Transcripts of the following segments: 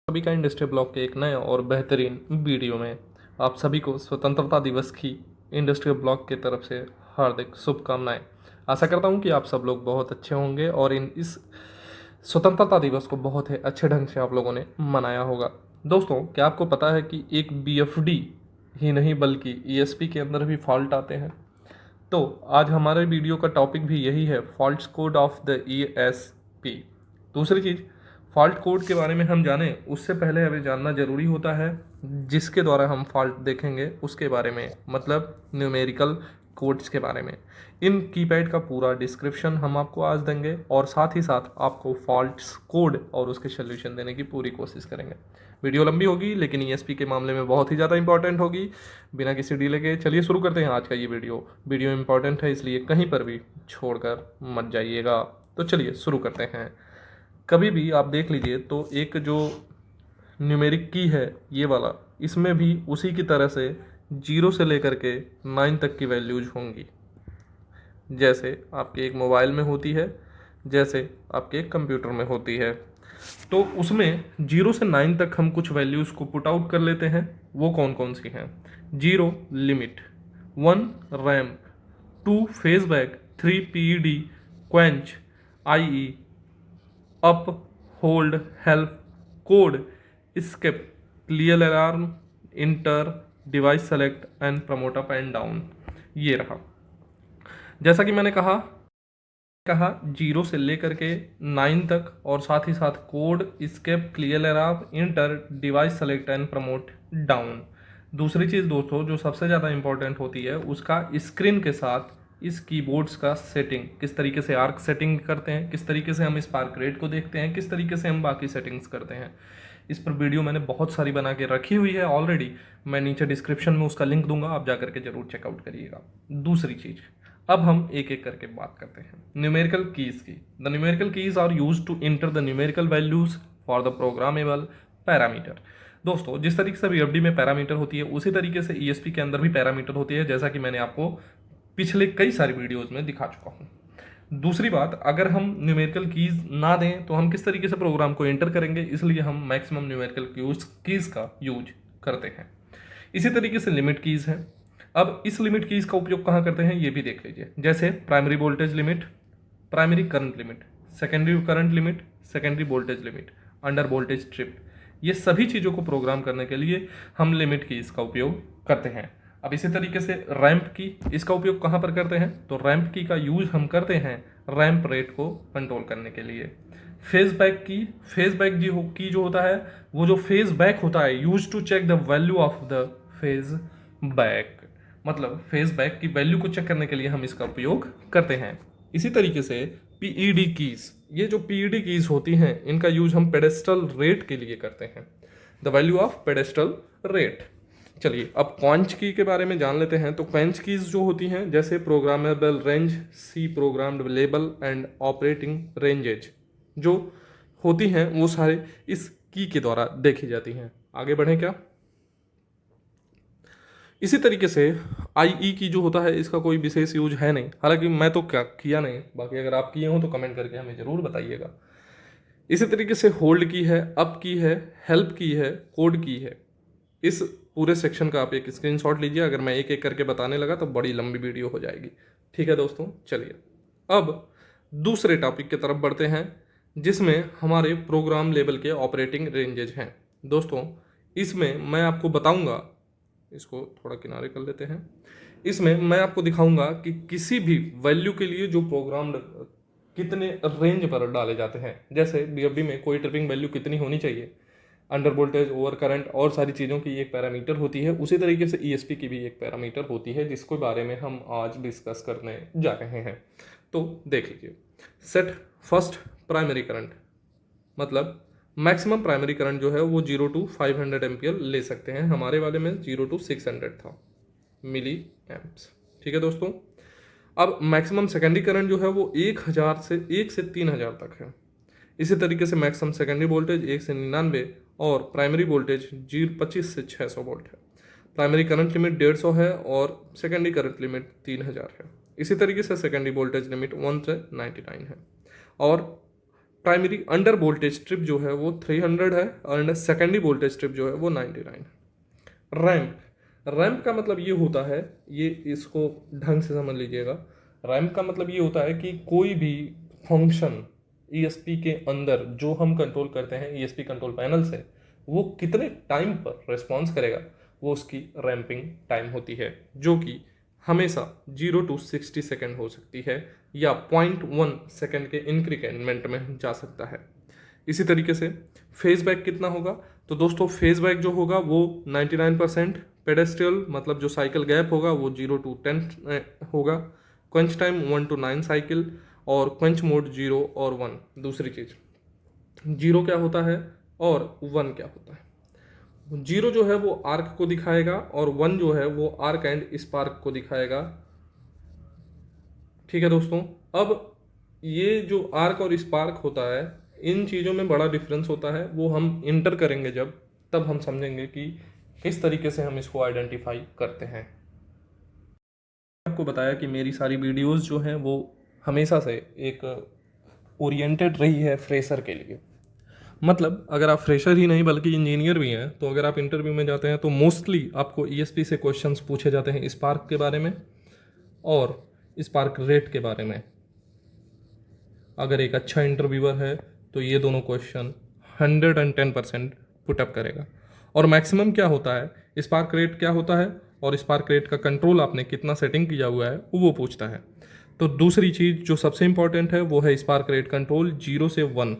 सभी का industry blog के एक नए और बेहतरीन वीडियो में आप सभी को स्वतंत्रता दिवस की इंडस्ट्री ब्लॉग की तरफ से हार्दिक शुभकामनाएं। आशा करता हूं कि आप सब लोग बहुत अच्छे होंगे और इस स्वतंत्रता दिवस को बहुत ही अच्छे ढंग से आप लोगों ने मनाया होगा। दोस्तों, क्या आपको पता है कि एक बीएफडी ही नहीं बल्कि ईएसपी के अंदर भी फॉल्ट आते हैं? तो आज हमारे वीडियो का टॉपिक भी यही है, fault code of the ESP. दूसरी चीज़, फॉल्ट कोड के बारे में हम जानें उससे पहले हमें जानना जरूरी होता है जिसके द्वारा हम फॉल्ट देखेंगे उसके बारे में, मतलब न्यूमेरिकल कोड्स के बारे में। इन कीपैड का पूरा डिस्क्रिप्शन हम आपको आज देंगे और साथ ही साथ आपको फॉल्ट कोड और उसके सोल्यूशन देने की पूरी कोशिश करेंगे। वीडियो लंबी होगी लेकिन ईएसपी के मामले में बहुत ही ज़्यादा इंपॉर्टेंट होगी। बिना किसी डिले के चलिए शुरू करते हैं आज का ये वीडियो इंपॉर्टेंट है इसलिए कहीं पर भी छोड़कर मत जाइएगा। तो चलिए शुरू करते हैं। कभी भी आप देख लीजिए तो एक जो न्यूमेरिक की है ये वाला, इसमें भी उसी की तरह से 0 से लेकर के 9 तक की वैल्यूज होंगी, जैसे आपके एक मोबाइल में होती है, जैसे आपके एक कंप्यूटर में होती है। तो उसमें 0 से 9 तक हम कुछ वैल्यूज़ को पुट आउट कर लेते हैं। वो कौन कौन सी हैं? 0 limit, 1 ramp, 2 face back, 3 PED, quench, IE, up, hold, help, code, skip, clear alarm, enter, device select and promote up and down. ये रहा। जैसा कि मैंने कहा 0 से लेकर के 9 तक और साथ ही साथ code, escape, clear alarm, enter, device select and promote down. दूसरी चीज़ दोस्तों जो सबसे ज़्यादा इंपॉर्टेंट होती है, उसका स्क्रीन के साथ इस कीबोर्ड्स का सेटिंग, किस तरीके से आर्क सेटिंग करते हैं, किस तरीके से हम स्पार्क रेट को देखते हैं, किस तरीके से हम बाकी सेटिंग्स करते हैं। इस पर वीडियो मैंने बहुत सारी बना के रखी हुई है ऑलरेडी। मैं नीचे डिस्क्रिप्शन में उसका लिंक दूंगा, आप जाकर के जरूर चेकआउट करिएगा। दूसरी चीज़, अब हम एक एक करके बात करते हैं न्यूमेरिकल कीज़ की। The numerical keys are used to enter the numerical values for the programmable parameter. दोस्तों, जिस तरीके से बीएफडी में पैरामीटर होती है उसी तरीके से ईएसपी के अंदर भी पैरामीटर होती है, जैसा कि मैंने आपको पिछले कई सारी वीडियोज़ में दिखा चुका हूँ। दूसरी बात, अगर हम न्यूमेरिकल कीज़ ना दें तो हम किस तरीके से प्रोग्राम को एंटर करेंगे, इसलिए हम मैक्सिमम न्यूमेरिकल कीज़ का यूज करते हैं। इसी तरीके से लिमिट कीज़ हैं। अब इस लिमिट कीज़ का उपयोग कहाँ करते हैं ये भी देख लीजिए, जैसे primary voltage limit, primary current limit, secondary current limit, secondary voltage limit, under voltage trip. ये सभी चीज़ों को प्रोग्राम करने के लिए हम लिमिट कीज़ का उपयोग करते हैं। अब इसी तरीके से रैंप की, इसका उपयोग कहाँ पर करते हैं? तो रैंप की का यूज हम करते हैं रैंप रेट को कंट्रोल करने के लिए। फेज बैक की, फेज बैक की जो होता है, वो जो फेज बैक होता है use to check the value of the phase back, मतलब फेज बैक की वैल्यू को चेक करने के लिए हम इसका उपयोग करते हैं। इसी तरीके से पीईडी कीज, ये जो पीईडी कीज होती हैं इनका यूज हम पेडेस्टल रेट के लिए करते हैं, the value of pedestal rate. चलिए अब क्वेंच की के बारे में जान लेते हैं। तो क्वेंच कीज जो होती हैं, जैसे programmable range, see programmed label and operating ranges जो होती हैं वो सारे इस की के द्वारा देखी जाती हैं। आगे बढ़ें क्या? इसी तरीके से आईई की जो होता है इसका कोई विशेष यूज है नहीं, हालांकि मैं तो क्या किया नहीं, बाकी अगर आप किए हो तो कमेंट करके हमें ज़रूर बताइएगा। इसी तरीके से होल्ड की है, अप की है, हेल्प की है, कोड की है। इस पूरे सेक्शन का आप एक स्क्रीनशॉट लीजिए, अगर मैं एक एक करके बताने लगा तो बड़ी लंबी वीडियो हो जाएगी। ठीक है दोस्तों, चलिए अब दूसरे टॉपिक की तरफ बढ़ते हैं जिसमें हमारे प्रोग्राम लेवल के ऑपरेटिंग रेंजेज हैं। दोस्तों, इसमें मैं आपको बताऊंगा, इसको थोड़ा किनारे कर लेते हैं, इसमें मैं आपको दिखाऊंगा कि किसी भी वैल्यू के लिए जो प्रोग्राम कितने रेंज पर डाले जाते हैं, जैसे बीएफडी में कोई ट्रिपिंग वैल्यू कितनी होनी चाहिए, अंडर वोल्टेज, ओवर करंट और सारी चीज़ों की एक पैरामीटर होती है, उसी तरीके से ईएसपी की भी एक पैरामीटर होती है जिसके बारे में हम आज डिस्कस करने जा रहे हैं। तो देख लीजिए, सेट फर्स्ट प्राइमरी करंट, मतलब मैक्सिमम प्राइमरी करंट जो है वो 0 to 500 एम्पियर ले सकते हैं। हमारे वाले में 0 to 600 था मिली एम्प्स। ठीक है दोस्तों, अब मैक्सिमम सेकेंडरी करंट जो है वो 1 से 3000 तक है। इसी तरीके से मैक्सिमम सेकेंडरी वोल्टेज 1 से 99 और प्राइमरी वोल्टेज 25 से 600 वोल्ट है। प्राइमरी करंट लिमिट 150 है और सेकेंडरी करंट लिमिट 3000 है। इसी तरीके से सेकेंडरी वोल्टेज लिमिट 1 से 99 है और प्राइमरी अंडर वोल्टेज ट्रिप जो है वो 300 है और सेकेंडरी वोल्टेज ट्रिप जो है वो 99। रैंप, रैंप का मतलब ये होता है, ये इसको ढंग से समझ लीजिएगा। रैंप का मतलब ये होता है कि कोई भी फंक्शन ईएसपी के अंदर जो हम कंट्रोल करते हैं ईएसपी कंट्रोल पैनल से, वो कितने टाइम पर रिस्पॉन्स करेगा, वो उसकी रैंपिंग टाइम होती है, जो कि हमेशा 0 to 60 सेकेंड हो सकती है या 0.1 सेकेंड के इंक्रीमेंट में जा सकता है। इसी तरीके से फेज बैक कितना होगा, तो दोस्तों फेज बैक जो होगा वो 99%, पेडेस्ट्रियल मतलब जो साइकिल गैप होगा वो 0 to 10 होगा, क्वेंच टाइम 1 to 9 साइकिल, और क्वेंच मोड 0 और 1। दूसरी चीज 0 क्या होता है और 1 क्या होता है। 0 जो है वो आर्क को दिखाएगा और 1 जो है वो आर्क एंड स्पार्क को दिखाएगा। ठीक है दोस्तों, अब ये जो आर्क और स्पार्क होता है, इन चीज़ों में बड़ा डिफरेंस होता है, वो हम इंटर करेंगे जब, तब हम समझेंगे कि किस तरीके से हम इसको आइडेंटिफाई करते हैं। आपको बताया कि मेरी सारी वीडियोस जो हैं वो हमेशा से एक ओरिएंटेड रही है फ्रेशर के लिए। मतलब अगर आप फ्रेशर ही नहीं बल्कि इंजीनियर भी हैं, तो अगर आप इंटरव्यू में जाते हैं तो मोस्टली आपको ईएसपी से क्वेश्चंस पूछे जाते हैं स्पार्क के बारे में और स्पार्क रेट के बारे में। अगर एक अच्छा इंटरव्यूअर है तो ये दोनों क्वेश्चन 110% पुटअप करेगा। और मैक्सिमम क्या होता है, स्पार्क रेट क्या होता है और स्पार्क रेट का कंट्रोल आपने कितना सेटिंग किया हुआ है वो पूछता है। तो दूसरी चीज़ जो सबसे इंपॉर्टेंट है वो है स्पार्क रेट कंट्रोल 0 से 1।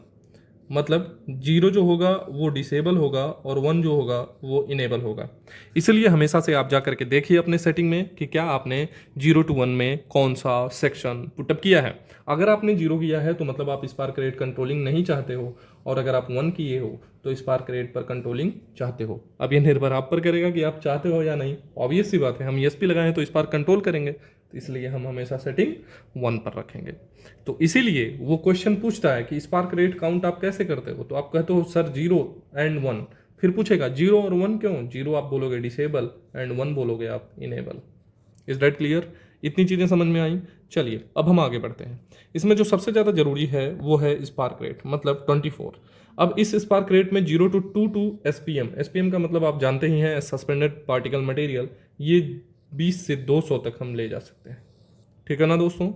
मतलब 0 जो होगा वो डिसेबल होगा और 1 जो होगा वो इनेबल होगा। इसलिए हमेशा से आप जा करके देखिए अपने सेटिंग में कि क्या आपने 0 to 1 में कौन सा सेक्शन पुटअप किया है। अगर आपने 0 किया है तो मतलब आप स्पार्क रेट कंट्रोलिंग नहीं चाहते हो, और अगर आप 1 किए हो तो स्पार्क रेट पर कंट्रोलिंग चाहते हो। अब ये निर्भर आप पर करेगा कि आप चाहते हो या नहीं। ऑब्वियस सी बात है, हम ईएसपी लगाएं तो स्पार्क कंट्रोल करेंगे, तो इसलिए हम हमेशा सेटिंग 1 पर रखेंगे। तो इसीलिए वो क्वेश्चन पूछता है कि स्पार्क रेट काउंट आप कैसे करते हो, तो आप कहते हो सर 0 and 1, फिर पूछेगा 0 और 1 क्यों, 0 आप बोलोगे डिसेबल एंड 1 बोलोगे आप इनेबल। Is that clear? इतनी चीज़ें समझ में आई। चलिए अब हम आगे बढ़ते हैं। इसमें जो सबसे ज़्यादा जरूरी है वो है स्पार्क रेट, मतलब 24। अब इस स्पार्क रेट में 0 to 2 SPM, SPM का मतलब आप जानते ही हैं सस्पेंडेड पार्टिकल मटेरियल, ये 20 से 200 तक हम ले जा सकते हैं। ठीक है ना दोस्तों?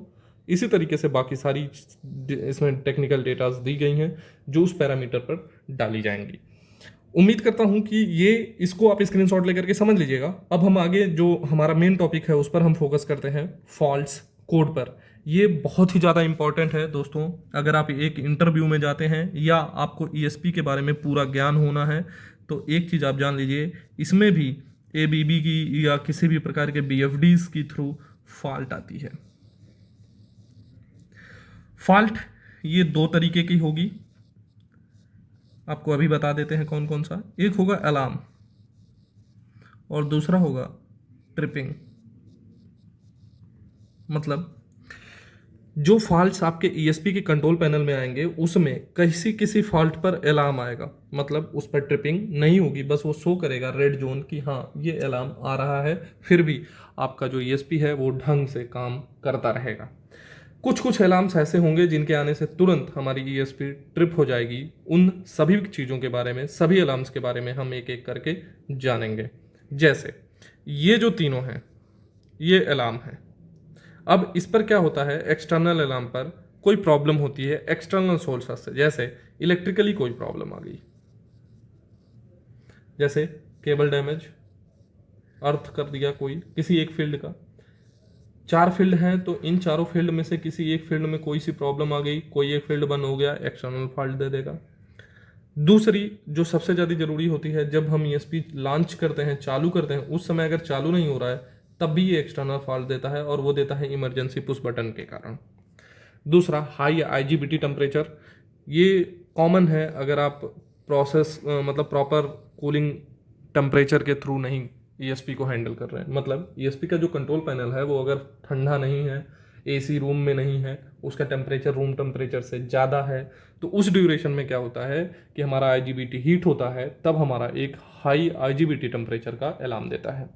इसी तरीके से बाकी सारी इसमें टेक्निकल डेटाज दी गई हैं जो उस पैरामीटर पर डाली जाएंगी। उम्मीद करता हूं कि ये इसको आप स्क्रीनशॉट लेकर के समझ लीजिएगा। अब हम आगे जो हमारा मेन टॉपिक है उस पर हम फोकस करते हैं, फॉल्ट्स कोड पर। ये बहुत ही ज़्यादा इंपॉर्टेंट है दोस्तों। अगर आप एक इंटरव्यू में जाते हैं या आपको ईएसपी के बारे में पूरा ज्ञान होना है, तो एक चीज़ आप जान लीजिए, इसमें भी एबीबी की या किसी भी प्रकार के बीएफडीज की थ्रू फॉल्ट आती है। फॉल्ट ये 2 तरीके की होगी, आपको अभी बता देते हैं कौन कौन सा। एक होगा अलार्म और दूसरा होगा ट्रिपिंग। मतलब जो फॉल्ट्स आपके ईएसपी के कंट्रोल पैनल में आएंगे उसमें किसी फॉल्ट पर अलार्म आएगा, मतलब उस पर ट्रिपिंग नहीं होगी, बस वो शो करेगा रेड जोन कि हाँ ये अलार्म आ रहा है, फिर भी आपका जो ईएसपी है वो ढंग से काम करता रहेगा। कुछ अलार्म्स ऐसे होंगे जिनके आने से तुरंत हमारी ईएसपी ट्रिप हो जाएगी। उन सभी चीज़ों के बारे में, सभी अलार्म्स के बारे में हम एक एक करके जानेंगे। जैसे ये जो तीनों हैं ये अलार्म है। अब इस पर क्या होता है, एक्सटर्नल अलार्म पर कोई प्रॉब्लम होती है एक्सटर्नल सोर्स से, जैसे इलेक्ट्रिकली कोई प्रॉब्लम आ गई, जैसे केबल डैमेज, अर्थ कर दिया कोई किसी एक फील्ड का। 4 फील्ड हैं तो इन चारों फील्ड में से किसी एक फील्ड में कोई सी प्रॉब्लम आ गई, कोई एक फील्ड बंद हो गया, एक्सटर्नल फॉल्ट दे देगा। दूसरी जो सबसे ज़्यादा जरूरी होती है, जब हम ईएसपी लॉन्च करते हैं, चालू करते हैं, उस समय अगर चालू नहीं हो रहा है तब भी ये एक्सटर्नल फॉल्ट देता है, और वो देता है इमरजेंसी पुश बटन के कारण। दूसरा हाई आईजीबीटी टेम्परेचर, ये कॉमन है अगर आप मतलब प्रॉपर कूलिंग टेम्परेचर के थ्रू नहीं ईएसपी को हैंडल कर रहे हैं। मतलब ईएसपी का जो कंट्रोल पैनल है वो अगर ठंडा नहीं है, एसी रूम में नहीं है, उसका टेम्परेचर रूम टेम्परेचर से ज़्यादा है, तो उस ड्यूरेशन में क्या होता है कि हमारा आईजीबीटी हीट होता है, तब हमारा एक हाई आईजीबीटी टेम्परेचर का अलार्म देता है।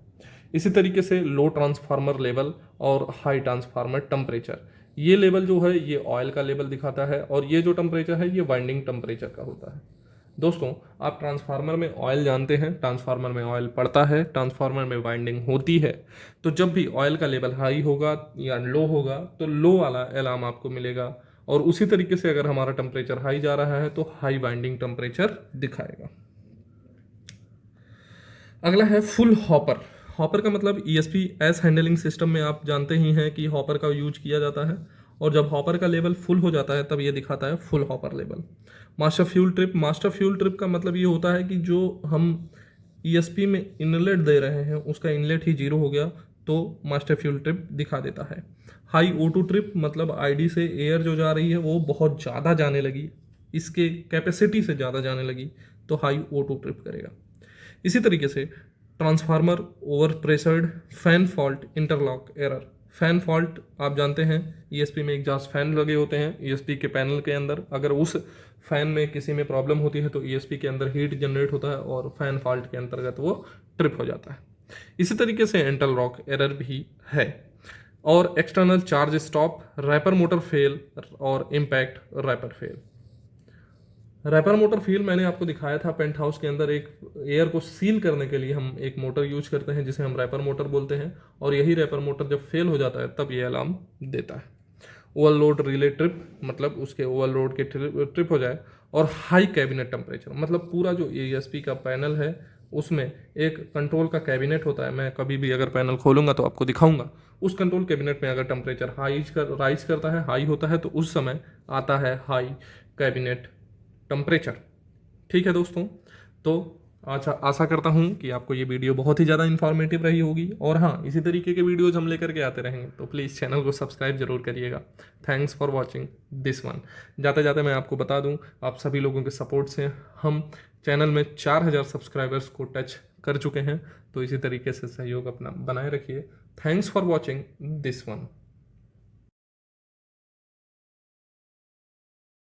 इसी तरीके से लो ट्रांसफार्मर लेवल और हाई ट्रांसफार्मर टेम्परेचर, ये लेवल जो है ये ऑयल का लेवल दिखाता है, और ये जो टेम्परेचर है ये वाइंडिंग टेम्परेचर का होता है। दोस्तों, आप ट्रांसफार्मर में ऑयल जानते हैं, ट्रांसफार्मर में ऑयल पड़ता है, ट्रांसफार्मर में वाइंडिंग होती है। तो जब भी ऑयल का लेवल हाई होगा या लो होगा तो लो वाला अलार्म आपको मिलेगा, और उसी तरीके से अगर हमारा टेम्परेचर हाई जा रहा है तो हाई वाइंडिंग टेम्परेचर दिखाएगा। अगला है फुल हॉपर। हॉपर का मतलब ईएसपी एस हैंडलिंग सिस्टम में आप जानते ही हैं कि हॉपर का यूज किया जाता है, और जब हॉपर का लेवल फुल हो जाता है तब ये दिखाता है full hopper level. Master fuel trip. Master fuel trip का मतलब ये होता है कि जो हम ईएसपी में इनलेट दे रहे हैं उसका इनलेट ही जीरो हो गया तो मास्टर फ्यूल ट्रिप दिखा देता है। हाई O2 ट्रिप मतलब आईडी से एयर जो जा रही है वो बहुत ज़्यादा जाने लगी, इसके कैपेसिटी से ज़्यादा जाने लगी, तो हाई O2 ट्रिप करेगा। इसी तरीके से transformer over pressured, fan fault, interlock error. Fan fault आप जानते हैं, ईएसपी में एग्जॉस्ट फैन लगे होते हैं ईएसपी के पैनल के अंदर, अगर उस फैन में किसी में प्रॉब्लम होती है तो ईएसपी के अंदर हीट जनरेट होता है और फैन फॉल्ट के अंतर्गत वो ट्रिप हो जाता है। इसी तरीके से इंटरलॉक एरर भी है। और external charge stop, wrapper motor fail और impact wrapper fail. Wrapper motor feel मैंने आपको दिखाया था पेंट हाउस के अंदर, एक एयर को सील करने के लिए हम एक मोटर यूज करते हैं जिसे हम रैपर मोटर बोलते हैं, और यही रैपर मोटर जब फेल हो जाता है तब ये अलार्म देता है। ओवरलोड रिले ट्रिप मतलब उसके ओवरलोड के ट्रिप हो जाए, और हाई कैबिनेट टेम्परेचर मतलब पूरा जो ईएसपी का पैनल है उसमें एक कंट्रोल का कैबिनेट होता है, मैं कभी भी अगर पैनल खोलूंगा तो आपको दिखाऊंगा। उस कंट्रोल कैबिनेट में अगर टेम्परेचर राइज करता है, हाई होता है, तो उस समय आता है हाई कैबिनेट टेम्परेचर। ठीक है दोस्तों, तो आशा करता हूँ कि आपको ये वीडियो बहुत ही ज़्यादा इन्फॉर्मेटिव रही होगी, और हाँ, इसी तरीके के वीडियोज हम लेकर के आते रहेंगे, तो प्लीज़ चैनल को सब्सक्राइब जरूर करिएगा। Thanks for watching this one. जाते जाते मैं आपको बता दूँ, आप सभी लोगों के सपोर्ट से हम चैनल में 4000 सब्सक्राइबर्स को टच कर चुके हैं, तो इसी तरीके से सहयोग अपना बनाए रखिए। Thanks for watching this one.